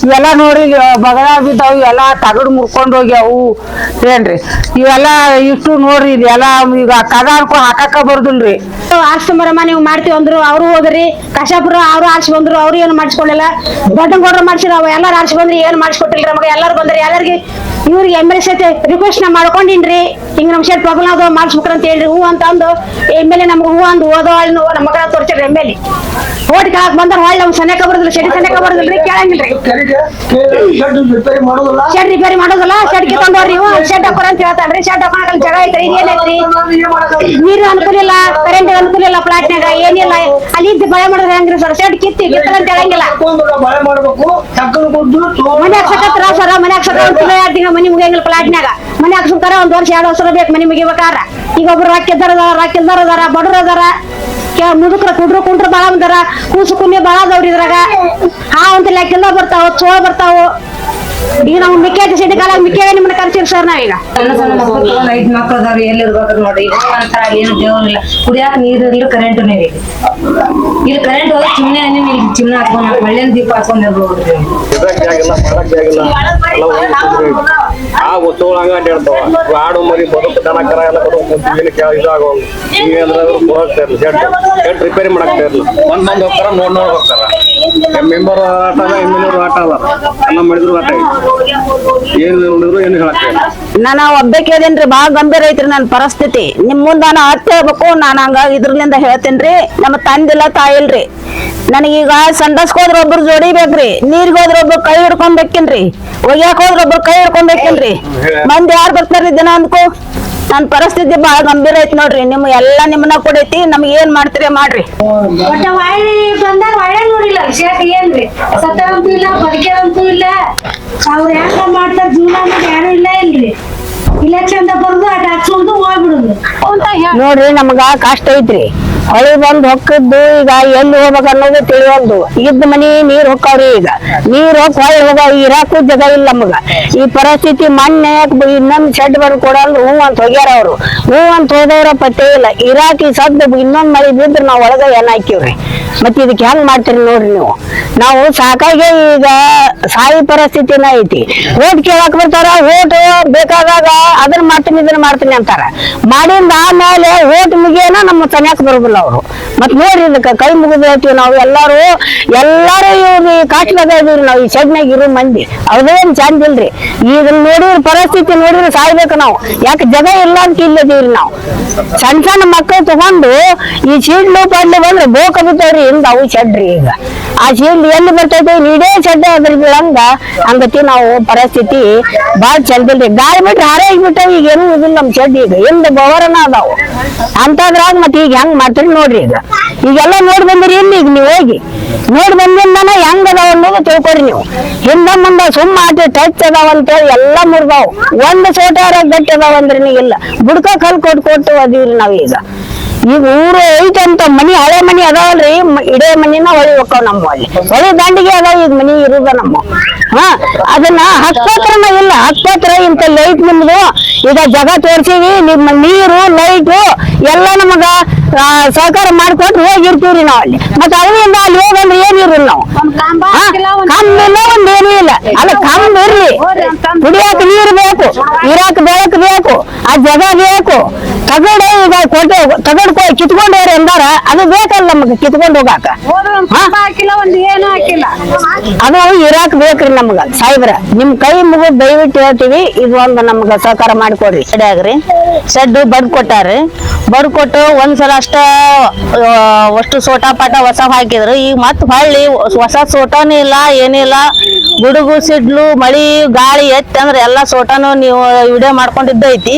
ಇವೆಲ್ಲ ನೋಡ್ರಿ ಬಗಲ ಬಿದ್ದಾವು, ಇವೆಲ್ಲ ತಗಡ್ ಮುರ್ಕೊಂಡ್ ಹೋಗ್ಯಾವು ಏನ್ರಿ. ಇವೆಲ್ಲ ಇಷ್ಟು ನೋಡ್ರಿ ಇಲ್ಲಿ ಎಲ್ಲ ಈಗ ಕದ ಅನ್ಕೊಂಡ್ ಹಾಕಾಕ ಬರ್ದಿಲ್ರಿ. ಆರ್ಸ್ಕೊಂಬರಮ್ಮ ನೀವು ಮಾಡ್ತೀವಿ ಅಂದ್ರು, ಅವ್ರು ಹೋದ್ರಿ ಕಶಾಪುರ ಅವ್ರು ಆರ್ಸಿ ಬಂದ್ರು, ಅವ್ರು ಏನು ಮಾಡಿಸ್ಕೊಳ್ಳಿಲ್ಲ. ದೊಡ್ಡಗೌಡ್ರು ಮಾಡ್ಸಿರ ಅವ ಎಲ್ಲಾರು ಆರ್ಸಿ ಬಂದ್ರಿ, ಏನು ಮಾಡಿಸ್ಕೊಟ್ಟಿಲ್ರಿ ನಮಗೆ. ಎಲ್ಲಾರು ಬಂದ್ರಿ, ಎಲ್ಲರಿಗೆ ಇವ್ರಿಗೆ MLA ಸಹಿತ ರಿಕ್ವೆಸ್ಟ್ ನಾ ಮಾಡ್ಕೊಂಡಿನ್ರಿ, ಹಿಂಗ ನಮ್ ಶೆಡ್ ಪ್ರಾಬ್ಲಮ್ ಅದ ಮಾಡಿಸ್ಬೇಕ್ರ ಅಂತ ಹೇಳ್ರಿ. ಹೂ ಅಂತ ಅಂದು MLA ನಮ್ಗೆ ಹೂ ಅಂದು ಓದೋ ಅಲ್ಲಿ ನಮ್ಮ ಮಗಳ ತೋರ್ಸಿರಿ. MLA ಓಟ್ ಕೇಳಕ್ ಬಂದ್ರ ಹೊಳ್ಳಿ ನಮ್ಗೆ ಸನೇಕ ಬರೋದಿಲ್ಲ, ಶೆಡ್ ಸನೇಕ ಬರೋದಿಲ್ರಿ, ಕೇಳಂಗಿಲ್ರಿ. ಶೆಡ್ ರಿಪೇರಿ ಮಾಡೋದಿಲ್ಲ, ಶೆಡ್ ಕಿತ್ಕೊಂಡ್ರಿ ನೀವು ಶೆಡ್ ಹಾಕೋರ ಅಂತ ಹೇಳ್ತಾನ್ರಿ. ಶೆಡ್ ಹಾಕೋಣ ಜಾಗ ಐತ್ರಿ, ಇದೇನೈತ್ರಿ, ನೀರು ಅನುಕೂಲ ಇಲ್ಲ, ಕರೆಂಟ್ ಅನುಕೂಲ ಇಲ್ಲ, ಪ್ಲಾಟ್ನಾಗ ಏನಿಲ್ಲ. ಅಲ್ಲಿ ಇದ್ದು ಬಳೆ ಮಾಡೋದು ಹೆಂಗ್ರಿ ಸರ್? ಶೆಡ್ ಕಿತ್ತಂತ ಹೇಳಂಗಿಲ್ಲ. ಮನೆ ಹಾಕ್ಸಕತ್ರ ಸರ, ಮನೆ ಹಾಕ್ಸಕ 1 ತಿಂಗಳ 2 ತಿಂಗಳ ಮನೆ ಮುಗಿಯಂಗಿಲ್ಲ. ಪ್ಲಾಟ್ನಾಗ ಮನೆ ಹಾಕ್ಸ್ತಾರ 1 ವರ್ಷ 2 ವರ್ಷ ಬೇಕು ಮನೆ ಮುಗಿಬೇಕಾರ. ಈಗ ಒಬ್ರು ರಾಕಿಲ್ದಾರ ಅದಾರ, ಬಡ್ರ ಅದಾರ, ಮುದುಕ್ರ ಕುಂಟ್ರ ಬಾಳ ಬಂದಾರ, ಕೂಸು ಕುನ್ನಿ ಬಾಳ ಅದಾವ್ರಿ ಇದ್ರಾಗ. ಅಂತ ಲೆಕ್ಕಿಂದ ಬರ್ತಾವ, ಚೋಳ ಬರ್ತಾವ. ಈಗ ನಾವು ಮಿಕ್ಕಿ ಸಿಟಿ ಕಾಲ ಮಿಕ್ಕಿ ನಿಮ್ಮನ್ನ ಕರ್ಸಿರಿ ಸರ್ ನಾವೀಗ. ಸಣ್ಣ ಮಕ್ಕಳು 5 ಮಕ್ಕಳು ಅದಾವ್ರಿ, ಎಲ್ಲಿ ಇರ್ಬೇಕು ನೋಡ್ರಿ. ಅಂತರ ಏನು ದೇವ್ರಿಲ್ಲ, ಕುಡಿಯಾಕ ನೀರು ಇಲ್ಲ, ಕರೆಂಟ್ ಇಲ್ಲ. ಇಲ್ಲಿ ಕರೆಂಟ್ ಹೋಗಿ ಚಿಮ್ನೆ ಇಲ್ಲಿ ಚಿಮ್ನೆ ಹಾಕೊಂಡ್ ಒಳ್ಳೆ ದೀಪ ಹಾಕೊಂಡಿರ್ಬೋದು. ಆ ವಸ್ತುಗಳು ಹಂಗ ಅಡ್ಡಾಡ್ತಾವ. ಆಡು ಮರಿ ಬದುಕು ದನ ಕರ ಎಲ್ಲ ಶೆಡ್ ರಿಪೇರಿ ಮಾಡಕ್ ಇರ್ಲಿಲ್ಲ. ಒಂದ್ ಮಂದಿ ಹೋಗ್ತಾರ, ನೋಡ್ ಹೋಗ್ತಾರ. ಮೆಂಬರ್ ಆಟ ಅದ, MLA ಆಟ ಅದ, ಎಲ್ಲ ಮಾಡಿದ್ರು ಆಟ. ಏನ್ ನೋಡಿದ್ರು ಏನು ಹೇಳಕ್ ನಾನು ಒಬ್ಬ ಕೇಳೇನ್ರಿ, ಬಾಳ ಗಂಭೀರ ಐತ್ರಿ ನನ್ನ ಪರಿಸ್ಥಿತಿ. ನಿಮ್ ಮುಂದ ನಾನು ಅರ್ಥ ಹೇಳ್ಬೇಕು. ನಾನು ಹಂಗ ಇದ್ರಲಿಂದ ಹೇಳ್ತೇನ್ರಿ, ನಮ್ಮ ತಂದಿಲ್ಲ ತಾಯಿಲ್ರಿ. ನನಗೀಗ ಸಂಡಸ್ಕ್ ಹೋದ್ರ ಒಬ್ರು ಜೋಡಿ ಬೇಕ್ರಿ, ನೀರ್ಗ್ ಹೋದ್ರ ಒಬ್ರು ಕೈ ಹಿಡ್ಕೊಂಡ್ ಬೇಕೇನ್ರಿ, ಒಗ್ಯಾಕ ಹೋದ್ರ ಒಬ್ರು ಕೈ ಹಿಡ್ಕೊಂಡ್ ಬೇಕೇನ್ರಿ. ಮಂದಿ ಯಾರು ಬರ್ತಾರ್ರಿ ದಿನ ಅಂದ್ಕೋ. ನನ್ ಪರಿಸ್ಥಿತಿ ಬಹಳ ಗಂಭೀರ ಐತಿ ನೋಡ್ರಿ. ನಿಮ್ಮನ್ನ ಕೊಡೈತಿ, ನಮ್ಗೆ ಏನ್ ಮಾಡ್ತೀರಿ ಮಾಡ್ರಿ. ಒಟ್ಟ ಒಳ್ಳೆ ಬಂದಾಗ ಒಳ್ಳೆ ನೋಡಿಲ್ಲ, ಶೆಡ್ ಏನ್ರಿ ಸತ್ತಂತೂ ಇಲ್ಲ, ಬದುಕೇವಂತೂ ಇಲ್ಲ. ಅವ್ರು ಹೆಂಗ ಮಾಡ್ತಾರ ಜೀವನ ಅನ್ನೋದು ಯಾರು ಇಲ್ಲ ಇಲ್ರಿ. ಇಲೆಕ್ಷನ್ ಬರುದು ಅಟ್ ಹಚ್ಕೊಂಡು ಹೋಗ್ಬಿಡುದು ನೋಡ್ರಿ. ನಮ್ಗ ಕಷ್ಟ ಐತ್ರಿ. ಹೊಳಿ ಬಂದ್ ಹೊಕ್ಕದ್ದು ಈಗ ಎಲ್ಲಿ ಹೋಗ್ಬೇಕ ಅನ್ನೋದು ತಿಳಿಯಲ್ದು. ಇದ್ದ ಮನಿ ನೀರ್ ಹೊಕ್ಕವ್ರಿ. ಈಗ ನೀರ್ ಹೊಳಿ ಹೋಗ ಇರಾಕು ಜಾಗ ಇಲ್ಲ ನಮಗ. ಈ ಪರಿಸ್ಥಿತಿ ಮೊನ್ನೆ ಇನ್ನೊಂದ್ ಶೆಡ್ ಬಂದ್ ಕೊಡಲ್ ಹೂ ಅಂತ ಹೋಗ್ಯಾರ ಅವ್ರು. ಹೂ ಅಂತ ಹೋದವ್ರ ಪತ್ತೆ ಇಲ್ಲ. ಇರಾಕಿ ಸದ್ದು ಇನ್ನೊಂದ್ ಮಳಿ ಬಿದ್ರೆ ನಾವ್ ಒಳಗ ಏನ್ ಹಾಕಿವ್ರಿ. ಮತ್ ಇದಕ್ ಹೆಂಗ್ ಮಾಡ್ತೀರಿ ನೋಡ್ರಿ ನೀವು. ನಾವು ಸಾಕಾಗಿ ಈಗ ಸಾಯಿ ಪರಿಸ್ಥಿತಿನ ಐತಿ. ಓಟ್ ಕೇಳಕ್ ಬರ್ತಾರ, ಓಟ್ ಬೇಕಾದಾಗ ಅದನ್ನ ಮಾಡ್ತೀನಿ ಇದನ್ನ ಮಾಡ್ತೀನಿ ಅಂತಾರ. ಮಾಡಿಂದ ಆಮೇಲೆ ಓಟ್ ಮುಗಿಯನ ನಮ್ಮ ಸನ್ಯಾಕ ಬರೋದಿಲ್ಲ ಅವ್ರು. ಮತ್ ನೋಡ್ರಿ ಇದಕ್ಕ ಕೈ ಮುಗಿದು ಹೇಳ್ತೀವಿ ನಾವು ಎಲ್ಲಾರು ಇವ್ರಿ ಕಾಟ್ಲಾಗ ಇದೀವ್ರಿ ನಾವು. ಈ ಶೆಡ್ನಾಗ ಇರೋ ಮಂದಿ ಅದೇನ್ ಚಂದ ಇಲ್ರಿ. ಈಗ ನೋಡಿದ್ರ ಪರಿಸ್ಥಿತಿ ನೋಡಿದ್ರೆ ಸಾಯ್ಬೇಕು ನಾವು. ಯಾಕೆ ಜಾಗ ಇಲ್ಲ ಅಂತ ಇಲ್ಲದೀವ್ರಿ ನಾವು. ಸಣ್ಣ ಮಕ್ಕಳು ತಗೊಂಡು ಈ ಶೀಡ್ಲು ಪಾಡ್ಲು ಬಂದ್ರೆ ಬೋಕ ಬಿತ್ತವ್ರಿ ಹಿಂದ ಅವು ಶೆಡ್ರಿ. ಈಗ ಆ ಶೀಲ್ಡ್ ಎಲ್ಲಿ ಬರ್ತೈತೆ ಇಡೇ ಶೆಡ್ ಅದ್ರಂಗ ಹಂಗತಿ ನಾವು ಪರಿಸ್ಥಿತಿ ಬಾಳ ಚಂದಿಲ್ರಿ. ಗಾಳಿ ಬಿಟ್ರೆ ಹಾರೇ ಆಗಿಬಿಟ್ಟಾವ. ಈಗ ಏನೂ ಇದಿಲ್ಲ ನಮ್ ಶೆಡ್. ಈಗ ಹಿಂದ ಬವರನ ಅದಾವು ಅಂತದ್ರಾಗ ಮತ್ತೆ ಈಗ ಹೆಂಗ್ ಮಾಡ್ತೀರಿ ನೋಡ್ರಿ. ಈಗೆಲ್ಲ ನೋಡಿ ಬಂದಿರಿ ಇಲ್ಲಿ. ಈಗ ನೀವು ಹೋಗಿ ನೋಡಿ ಬಂದಿಂದಾನ ಹೆಂಗ್ ಅದಾವ ಅನ್ನೋದು ತಿಳ್ಕೊರಿ ನೀವು. ಹಿಂದ ಮುಂದ ಸುಮ್ಮ ಆಟ ಟಚ್ ಅದಾವ ಅಂತೇಳಿ ಎಲ್ಲಾ ಮುರ್ದಾವ್. ಒಂದ್ ಸೋಟಾರ ಗಟ್ಟಿ ಅದಾವ ಅಂದ್ರಿ ಇಲ್ಲ. ಬುಡ್ಕ ಕಲ್ ಕೊಟ್ಟು ಅದೀವ್ರಿ ನಾವೀಗ. ಈಗ ಊರು ಐತಂತ ಮನಿ ಹಳೆ ಮನಿ ಅದಾವಲ್ರಿ, ಇಡೇ ಮನಿನ ಹೊಳಿ ಹೋಗ್ತಾವ ನಮ್ಮ ಅಲ್ಲಿ. ಹೊಳಿ ದಂಡಿಗೆ ಅದಾವ ಈಗ ಮನಿ ಇರುದ ನಮ್ಮ. ಅದನ್ನ ಹಕ್ಕತ್ರನ ಇಲ್ಲ. ಹಕ್ಕತ್ರ ಇಂತ ಲೈಟ್ ನಿಮ್ದು ಈಗ ಜಾಗ ತೋರ್ಸಿವಿ. ನಿಮ್ಮ ನೀರು ಲೈಟು ಎಲ್ಲ ನಮಗ ಸಹಕಾರ ಮಾಡ್ಕೊಟ್ರು ಹೋಗಿರ್ತೀವ್ರಿ ನಾವ್ ಅಲ್ಲಿ. ಮತ್ತ ಅದರಿಂದ ಅಲ್ಲಿ ಹೋಗಂದ್ರೆ ಏನಿರಲ್ಲ ನಾವು. ಕಂಬ ಇಲ್ಲ, ಒಂದೇನು ಇಲ್ಲ. ಅಲ್ಲ ಕಂಬ ಇರ್ಲಿ, ಕುಡಿಯಾಕ ನೀರು ಬೇಕು, ಇರಾಕ ಬೆಳಕು ಬೇಕು, ಆ ಜಾಗ ಬೇಕು. ತಗಡೆ ಈಗ ಕೊಟ್ಟು ತಗಡ್ ಕಿತ್ಕೊಂಡು ಹೋಗ್ರಿ ಅಂದಾರ, ಅದು ಬೇಕಲ್ಲ ನಮಗ ಕಿತ್ಕೊಂಡು ಹೋಗಾಕ. ಅದು ಇರಾಕ್ ಬೇಕ್ರಿ ನಮ್ಗ. ಸಾಯಿಬ್ರ ನಿಮ್ ಕೈ ಮುಗಿದು ದಯವಿಟ್ಟು ಹೇಳ್ತೀವಿ, ಇದು ಒಂದು ನಮ್ಗ ಸಹಕಾರ ಮಾಡಿಕೊಡ್ರಿ. ಶೆಡ್ ಆಗ್ರಿ, ಶೆಡ್ ಬಡ್ ಕೊಟ್ಟಾರಿ. ಬರ್ಕೊಟ್ಟು ಒಂದ್ಸಲ ಅಷ್ಟ ಅಷ್ಟು ಸೋಟಾ ಪಾಟ ಹೊಸ ಹಾಕಿದ್ರು. ಈಗ ಮತ್ ಹೊಳ್ಳಿ ಹೊಸ ಸೋಟಾನು ಇಲ್ಲ ಏನಿಲ್ಲ. ಗುಡುಗು ಸಿಡ್ಲು ಮಳಿ ಗಾಳಿ ಎತ್ತಿ ಅಂದ್ರೆ ಎಲ್ಲಾ ಸೋಟಾನು ನೀವು ವಿಡಿಯೋ ಮಾಡ್ಕೊಂಡಿದ್ದೈತಿ.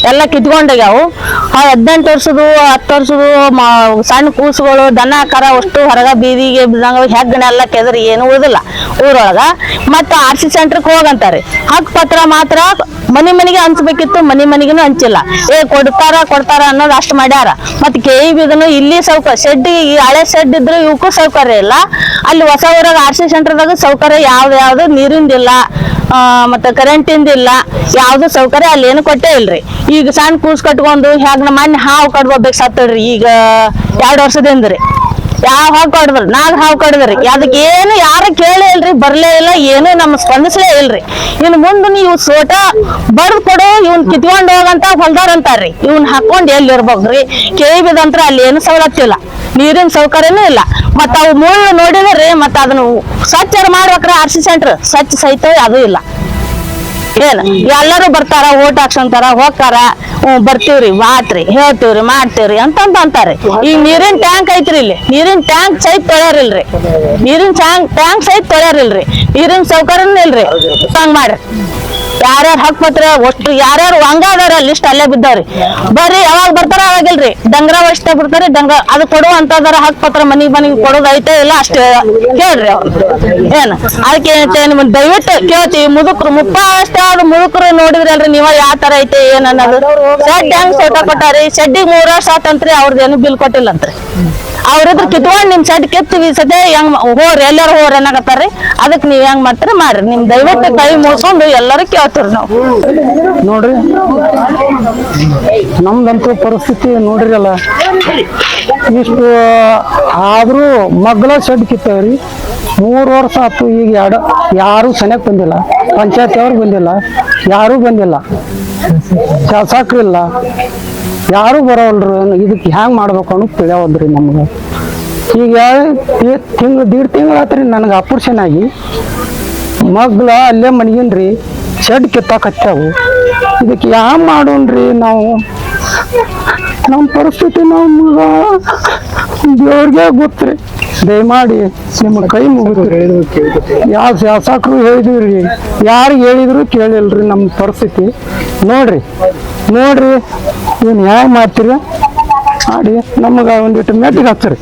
ಎಲ್ಲ ಕಿತ್ಕೊಂಡೋಗ್ಯಾವು. 18 ವರ್ಷದ್ದು 10 ವರ್ಷದ್ದು ಸಣ್ಣ ಕೂಸುಗಳು ದನ ಕರ ಅಷ್ಟು ಹೊರಗ ಬೀದಿಗೆ ಬಿದ್ದಂಗ ಹೆಗ್ಗಣೆಲ್ಲ ಕೆದರಿ ಏನು ಉಳಿದಿಲ್ಲ ಊರೊಳಗ. ಮತ್ತ RC ಸೆಂಟರ್ಗೆ ಹೋಗಂತಾರೆ. ಹಕ್ ಪತ್ರ ಮಾತ್ರ ಮನಿಗೆ ಹಂಚ್ಬೇಕಿತ್ತು, ಮನಿಗೂ ಹಂಚಿಲ್ಲ. ಕೊಡ್ತಾರ ಅನ್ನೋದು ಅಷ್ಟು ಮಾಡ್ಯಾರ. ಮತ್ KEBದನು ಇಲ್ಲಿ ಶೆಡ್, ಈ ಹಳೆ ಶೆಡ್ ಇದ್ರು ಇವಕ್ಕೂ ಸೌಕರ್ಯ ಇಲ್ಲ. ಅಲ್ಲಿ ಹೊಸ ಊರಾಗ RC ಸೆಂಟರ್ದಾಗ ಸೌಕರ್ಯ ಯಾವ್ದು ನೀರಿಂದಿಲ್ಲ, ಮತ್ತೆ ಕರೆಂಟಿಂದಿಲ್ಲ, ಯಾವ್ದು ಸೌಕರ್ಯ ಅಲ್ಲಿ ಏನು ಕೊಟ್ಟೇ ಇಲ್ರಿ. ಈಗ ಸಣ್ಣ ಕೂಸ್ ಕಟ್ಕೊಂಡು ಹೆಗ್ನ ಮಣ್ಣು ಹಾವು ಕಡ್ಕೋಬೇಕು ಸತ್ತಳ್ರಿ. ಈಗ 2 ವರ್ಷದಿಂದ್ರಿ ಯಾವ ಹಾವು ಕಡ್ದ್ರಿ, 4 ಹಾವು ಕಡ್ದ್ರಿ. ಅದಕ್ಕೆ ಏನು ಯಾರು ಕೇಳೇ ಇಲ್ರಿ, ಬರ್ಲೇ ಇಲ್ಲ, ಏನು ನಮ್ಮ ಸ್ಪಂದಿಸ್ಲೇ ಇಲ್ರಿ. ಇನ್ನು ಮುಂದೆ ನೀವು ಸೋಟ ಬಡ್ದು ಕೊಡು, ಇವ್ನ ಕಿತ್ಕೊಂಡು ಹೋಗಂತ ಹೊಲ್ದಾರ ಅಂತಾರ್ರಿ. ಇವ್ನ ಹಾಕೊಂಡ್ ಎಲ್ಲಿ ಇರ್ಬೇಕ್ರಿ? KEBದಂತ್ರ ಅಲ್ಲಿ ಏನು ಸವಲತ್ತಿಲ್ಲ, ನೀರಿನ ಸೌಕರ್ಯನೂ ಇಲ್ಲ. ಮತ್ತ ಅವು ಮುಳ್ಳು ನೋಡಿದ್ರಿ, ಮತ್ತ ಅದನ್ನ ಸ್ವಚ್ಛ ಮಾಡ್ಬೇಕ್ರಿ. RC ಸೆಂಟರ್ ಸ್ವಚ್ಛ ಸಹಿತ ಅದು ಇಲ್ಲ. ಏನ್ ಎಲ್ಲರೂ ಬರ್ತಾರ, ಓಟ್ ಹಾಕ್ಸಂತಾರ, ಹೋಗ್ತಾರ, ಬರ್ತೀವ್ರಿ, ಬಾತ್ರಿ, ಹೇಳ್ತೀವ್ರಿ, ಮಾಡ್ತೀವ್ರಿ ಅಂತಂತ ಅಂತಾರ್ರಿ. ಈಗ ನೀರಿನ ಟ್ಯಾಂಕ್ ಐತ್ರಿ, ಇಲ್ಲಿ ನೀರಿನ ಟ್ಯಾಂಕ್ ಸಹಿತ ತೊಳ್ಯಾರಿಲ್ರಿ. ನೀರಿನ ಟ್ಯಾಂಕ್ ಸಹಿತ ತೊಳ್ಯಾರಿಲ್ರಿ. ನೀರಿನ ಸೌಕರ್ಯನೂ ಇಲ್ರಿ. ಹಂಗ ಮಾಡ್ರಿ. ಯಾರ್ಯಾರು ಹಕ್ ಪತ್ರ ಒಟ್ಟು ಯಾರ್ಯಾರು ಹಂಗಾದಾರ ಲಿಸ್ಟ್ ಅಲ್ಲೇ ಬಿದ್ದವ್ರಿ. ಬರ್ರಿ, ಯಾವಾಗ ಬರ್ತಾರ ಅವಾಗಿಲ್ರಿ. ಡಂಗ್ರ ವಹಿಸ್ತಾ ಬಿಡ್ತಾರಿ. ಅದು ಕೊಡುವಂತದಾರ ಹಕ್ ಪತ್ರ ಮನಿಗೆ ಕೊಡೋದು ಐತೆ ಇಲ್ಲ ಅಷ್ಟೇ ಕೇಳ್ರಿ ಅವ್ರು. ಏನ್ ಅದಕ್ಕೆ ನಿಮ್ ದಯವಿಟ್ಟು ಕೇಳ್ತೀವಿ. ಮುದುಕರು ಮುಪ್ಪಾವಷ್ಟೇ ಆದ್ರು ಮುದುಕರು ನೋಡಿದ್ರಿ ಅಲ್ರಿ ನೀವ ಯಾವ ತರ ಐತೆ ಏನ್ ಅನ್ನೋದು. ಶೆಡ್ ಹೆಂಗ್ ಸೋಟ ಕೊಟ್ಟಾರಿ, ಶೆಡ್ಡಿಗೆ 3 ವರ್ಷ ಆತಂತ್ರಿ. ಅವ್ರದ್ದೇನು ಬಿಲ್ ಕೊಟ್ಟಿಲ್ಲಂತ್ರಿ. ಅವ್ರಿದ್ರ ಕಿತ್ಕೊಂಡ್ ನಿಮ್ ಶೆಡ್ ಕಿತ್ತೀವಿ ಸದ್ಯ ಹೆಂಗ್ ಹೋರಿ, ಎಲ್ಲಾರು ಹೋರಿ ಅನ್ನಕತ್ತಾರ್ರಿ. ಅದಕ್ ನೀವ್ ಹೆಂಗ್ ಮಾಡ್ತೀರಿ ಮಾಡ್ರಿ. ನಿಮ್ ದಯವಿಟ್ಟು ಕೈ ಮುಳ್ಸ್ಕೊಂಡು ಎಲ್ಲರೂ ಕೇಳ್ತೀರಿ ನಾವು. ನೋಡ್ರಿ ನಮ್ದಂತೂ ಪರಿಸ್ಥಿತಿ ನೋಡ್ರಿರಲ್ಲ. ಇಷ್ಟು ಆದ್ರೂ ಮಗ್ಲ ಶೆಡ್ ಕಿತ್ತವ್ರಿ. 3 ವರ್ಷ ಆತು. ಈಗ ಯಾರು ಸನಿಯಕ್ ಬಂದಿಲ್ಲ. ಪಂಚಾಯತ್ ಅವ್ರು ಬಂದಿಲ್ಲ, ಯಾರು ಬಂದಿಲ್ಲ, ಶಾಸಕರು ಇಲ್ಲ, ಯಾರು ಬರೋಲ್ರಿ. ಇದಕ್ಕೆ ಹ್ಯಾಂಗ್ ಮಾಡ್ಬೇಕು ಅನ್ನೋ ತಿಳಿಯವಲ್ರಿ ನಮ್ಗೆ. ಈಗ 1.5 ತಿಂಗಳಾತ್ರಿ ನನಗೆ ಆಪರೇಷನ್ ಆಗಿ. ಮಗ್ಲ ಅಲ್ಲೇ ಮನಿಗಿನ್ರಿ ಶೆಡ್ ಕಿತ್ತಾಕತ್ತೇವು. ಇದಕ್ಕೆ ಯಾವ ಮಾಡೋಣ್ರಿ ನಾವು? ನಮ್ಮ ಪರಿಸ್ಥಿತಿ ನಮ್ಗ ದೇವ್ರಿಗೆ ಗೊತ್ತ್ರಿ. ದಯಮಾಡಿ ನಿಮ್ಮ ಕೈ ಮುಗಿದ್ರಿ. ಯಾವ ಶಾಸಕರು ಹೇಳಿದ್ರಿ, ಯಾರು ಹೇಳಿದ್ರು ಕೇಳಿಲ್ರಿ ನಮ್ಮ ಪರಿಸ್ಥಿತಿ. ನೋಡ್ರಿ ಏನ್ ಹ್ಯಾಂಗ ಮಾಡ್ತೀರಿ ಮಾಡಿ ನಮಗ ಒಂದಿಟ್ಟು ಮೆಟ್ಟಿಗೆ ಹಚ್ಚ್ರಿ.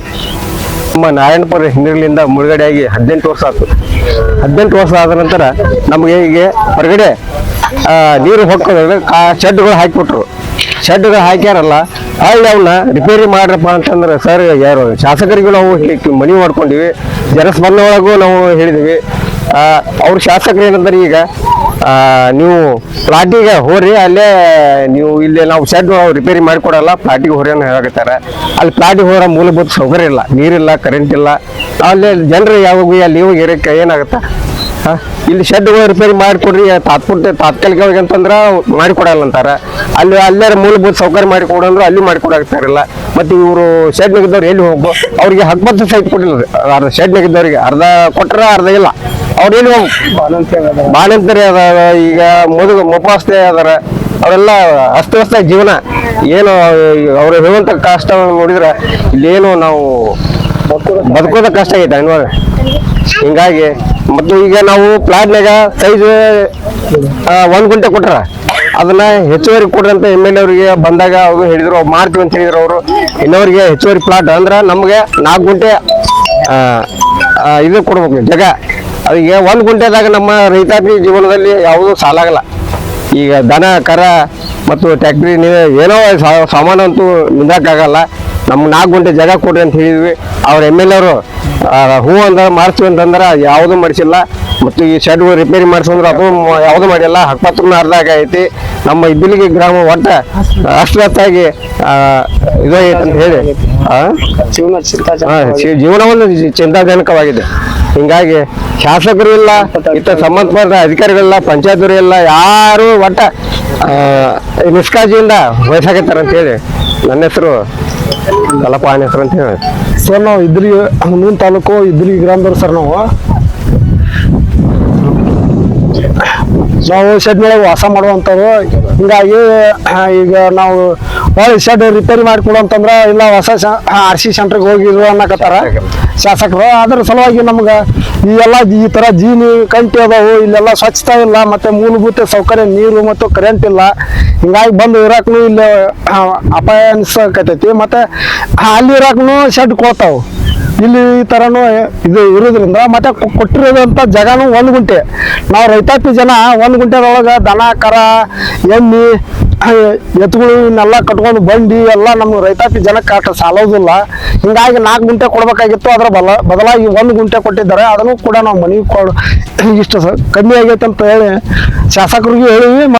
ನಮ್ಮ ನಾರಾಯಣಪುರ ಹಿಂದಿರ್ಲಿಂದ ಮುಳುಗಡೆಯಾಗಿ 18 ವರ್ಷ ಆಯ್ತು. 18 ವರ್ಷ ಆದ ನಂತರ ನಮಗೆ ಈಗ ಹೊರಗಡೆ ನೀರು ಹೊಕ್ಕೋದ್ರೆ ಶೆಡ್ಗಳು ಹಾಕಿಬಿಟ್ರು. ಶೆಡ್ಗಳು ಹಾಕ್ಯಾರಲ್ಲ, ಅಲ್ಲಿ ಅವನ್ನ ರಿಪೇರಿ ಮಾಡ್ರಪ್ಪ ಅಂತಂದ್ರೆ ಸರ್ ಯಾರು ಶಾಸಕರಿಗೂ ನಾವು ಮನವಿ ಮಾಡ್ಕೊಂಡಿವಿ. ಜನಸ್ಪಂದನೆ ಒಳಗೂ ನಾವು ಹೇಳಿದ್ವಿ. ಅವ್ರ ಶಾಸಕರು ಏನಂದ್ರೆ ಈಗ ನೀವು ಪ್ಲಾಟಿಗೆ ಹೋರಿ, ಅಲ್ಲೇ ನೀವು ಇಲ್ಲೇ ನಾವು ಶೆಡ್ ರಿಪೇರಿ ಮಾಡಿಕೊಡಲ್ಲ, ಪ್ಲಾಟಿಗೆ ಹೋರಿ ಅನ್ನೋ ಹೇಳಕತ್ತಾರೆ. ಅಲ್ಲಿ ಪ್ಲಾಟಿಗೆ ಹೋರ ಮೂಲಭೂತ ಸೌಕರ್ಯ ಇಲ್ಲ, ನೀರಿಲ್ಲ, ಕರೆಂಟ್ ಇಲ್ಲ. ಅಲ್ಲಿ ಜನರು ಯಾವಾಗ ಅಲ್ಲಿ ಹೋಗಿ ಇರಕ್ಕೆ ಏನಾಗುತ್ತೆ? ಇಲ್ಲಿ ಶೆಡ್ಗಳು ರಿಪೇರಿ ಮಾಡಿಕೊಡ್ರಿ ತಾತ್ಕಾಲಿಕವಾಗಿ ಅಂತಂದ್ರೆ ಮಾಡಿಕೊಡಲ್ಲ ಅಂತಾರೆ. ಅಲ್ಲೇ ಮೂಲಭೂತ ಸೌಕರ್ಯ ಮಾಡಿಕೊಡಂದ್ರೆ ಅಲ್ಲಿ ಮಾಡಿಕೊಡಾಗ್ತಾರಿಲ್ಲ. ಮತ್ತೆ ಇವರು ಶೆಡ್ ನೆಗಿದ್ದವ್ರು ಎಲ್ಲಿ ಹೋಗು? ಅವ್ರಿಗೆ ಹಕ್ಬತ್ತು ಸಹಿತ ಕೊಟ್ಟಿಲ್ಲ. ಅರ್ಧ ಶೆಡ್ ನೆಗಿದ್ದವ್ರಿಗೆ ಅರ್ಧ ಕೊಟ್ರ ಅರ್ಧ ಇಲ್ಲ. ಅವ್ರು ಎಲ್ಲಿ ಹೋಗು? ಬಾಣಂತರಿ ಅದಾರ, ಈಗ ಮುಪ್ಪಾಸ್ತೆ ಅದಾರ. ಅವರೆಲ್ಲ ಅಸ್ತವ್ಯಸ್ತ ಜೀವನ. ಏನು ಅವ್ರು ಹೇಳುವಂತ ಕಷ್ಟ ನೋಡಿದ್ರೆ ಇಲ್ಲೇನು ನಾವು ಬದುಕೋದ ಕಷ್ಟ ಆಗೈತೆ ಅನ್ವಾಗ. ಹಿಂಗಾಗಿ ಮತ್ತು ಈಗ ನಾವು ಪ್ಲಾಟ್ನಾಗ ಸೈಜ್ 1 ಗುಂಟೆ ಕೊಟ್ರ ಅದನ್ನ ಹೆಚ್ಚುವರಿ ಕೊಡ್ರಿ ಅಂತ MLA ಅವರಿಗೆ ಬಂದಾಗ ಅವರು ಹೇಳಿದ್ರು, ಮಾಡ್ತೀವಿ ಅಂತ ಹೇಳಿದ್ರು. ಅವರು ಇನ್ನವರಿಗೆ ಹೆಚ್ಚುವರಿ ಪ್ಲಾಟ್ ಅಂದ್ರೆ ನಮ್ಗೆ 4 ಗುಂಟೆ ಇದು ಕೊಡ್ಬೇಕು ಜಾಗ. ಅದಕ್ಕೆ 1 ಗುಂಟೆದಾಗ ನಮ್ಮ ರೈತಾಪಿ ಜೀವನದಲ್ಲಿ ಯಾವುದೂ ಸಾಲಾಗಲ್ಲ. ಈಗ ದನ ಕರ ಮತ್ತು ಟ್ಯಾಕ್ಟ್ರಿ ಏನೋ ಸಾಮಾನು ಅಂತೂ ನಿಂದಾಕಾಗಲ್ಲ. ನಮ್ಗೆ 4 ಗುಂಟೆ ಜಾಗ ಕೊಡ್ರಿ ಅಂತ ಹೇಳಿದ್ವಿ. ಅವ್ರ MLA ಅವರು ಹೂ ಅಂತ ಮಾಡಿಸ್ತೀವಿ ಅಂತಂದ್ರೆ ಯಾವುದು ಮಾಡಿಸಿಲ್ಲ. ಮತ್ತು ಈ ಶೆಡ್ ರಿಪೇರಿ ಮಾಡಿಸಂದ್ರೆ ಅದು ಯಾವುದು ಮಾಡಿಲ್ಲ. ಹಕ್ಪತ್ರನ ಅರ್ಧ ಆಗೈತಿ. ನಮ್ಮ ಇದ್ದಲಿಗೆ ಗ್ರಾಮ ಒಟ್ಟ ಅಷ್ಟೊತ್ತಾಗಿ ಇದೈತೆ ಅಂತ ಹೇಳಿ ಜೀವನ ಒಂದು ಚಿಂತಾಜನಕವಾಗಿದೆ. ಹಿಂಗಾಗಿ ಶಾಸಕರು ಇಲ್ಲ, ಇತ್ತ ಸಂಬಂಧಪಟ್ಟ ಅಧಿಕಾರಿಗಳಿಲ್ಲ, ಪಂಚಾಯತ್ರು ಇಲ್ಲ, ಯಾರು ಒಟ್ಟ ನಿಷ್ಕಾಳಜಿಯಿಂದ ವಹಿಸಾಕತ್ತಾರ ಅಂತ ಹೇಳಿ. ನನ್ನ ಹೆಸರು ಕಲ್ಲಪ್ಪ ಹೆಸರು ಅಂತ ಹೇಳಿ ಸರ್. ನಾವು ಹುನಗುಂದ ತಾಲೂಕು ಇದ್ರಿ ಗ್ರಾಮದವ್ರು ಸರ್. ನಾವು ನಾವು ಶೆಡ್ನೊಳಗೆ ವಾಸ ಮಾಡುವಂಥವ್ರು. ಹಿಂಗಾಗಿ ಈಗ ನಾವು ಹೊಳ್ಳಿ ಶೆಡ್ ರಿಪೇರಿ ಮಾಡಿಕೊಡು ಇಲ್ಲ ಹೊಸ RC ಸೆಂಟ್ರಿಗೆ ಹೋಗಿದ್ರು ಅನ್ನಕತ್ತಾರ ಶಾಸಕರು. ಅದ್ರ ಸಲುವಾಗಿ ನಮ್ಗೆ ಈ ಥರ ಜೀನಿ ಕಂಟಿ ಅದಾವು, ಇಲ್ಲೆಲ್ಲ ಸ್ವಚ್ಛತಾ ಇಲ್ಲ, ಮತ್ತೆ ಮೂಲಭೂತ ಸೌಕರ್ಯ ನೀರು ಮತ್ತು ಕರೆಂಟ್ ಇಲ್ಲ. ಹಿಂಗಾಗಿ ಬಂದು ಇರಾಕ್ನು ಇಲ್ಲಿ ಅಪಾಯ ಅನ್ಸಕತೈತಿ. ಮತ್ತೆ ಅಲ್ಲಿ ಇರಾಕ್ನು ಶೆಡ್ ಕೊಡ್ತಾವು. ಇಲ್ಲಿ ಈ ಥರನೂ ಇದು ಇರೋದ್ರಿಂದ ಮತ್ತೆ ಕೊಟ್ಟಿರೋದಂಥ ಜಾಗನೂ 1 ಗುಂಟೆ. ನಾವು ರೈತಾಪಿ ಜನ 1 ಗುಂಟೆದೊಳಗೆ ದನ ಕರ ಎಮ್ಮೆ ಎತ್ತುಗಳು ಇವನ್ನೆಲ್ಲ ಕಟ್ಕೊಂಡು ಬಂಡಿ ಎಲ್ಲ ನಮ್ಮ ರೈತಾಪಿ ಜನಕ್ಕೆ ಅಷ್ಟು ಸಾಲೋದಿಲ್ಲ. ಹಿಂಗಾಗಿ 4 ಗುಂಟೆ ಕೊಡ್ಬೇಕಾಗಿತ್ತು. ಅದರ ಬದಲಾಗಿ 1 ಗುಂಟೆ ಕೊಟ್ಟಿದ್ದಾರೆ. ಅದನ್ನು ಕೂಡ ನಾವು ಮನೆಗೆ ಇಷ್ಟು ಕಮ್ಮಿ ಆಗೈತೆ ಅಂತ ಹೇಳಿ ಶಾಸಕರಿಗೂ ಹೇಳಿವಿ.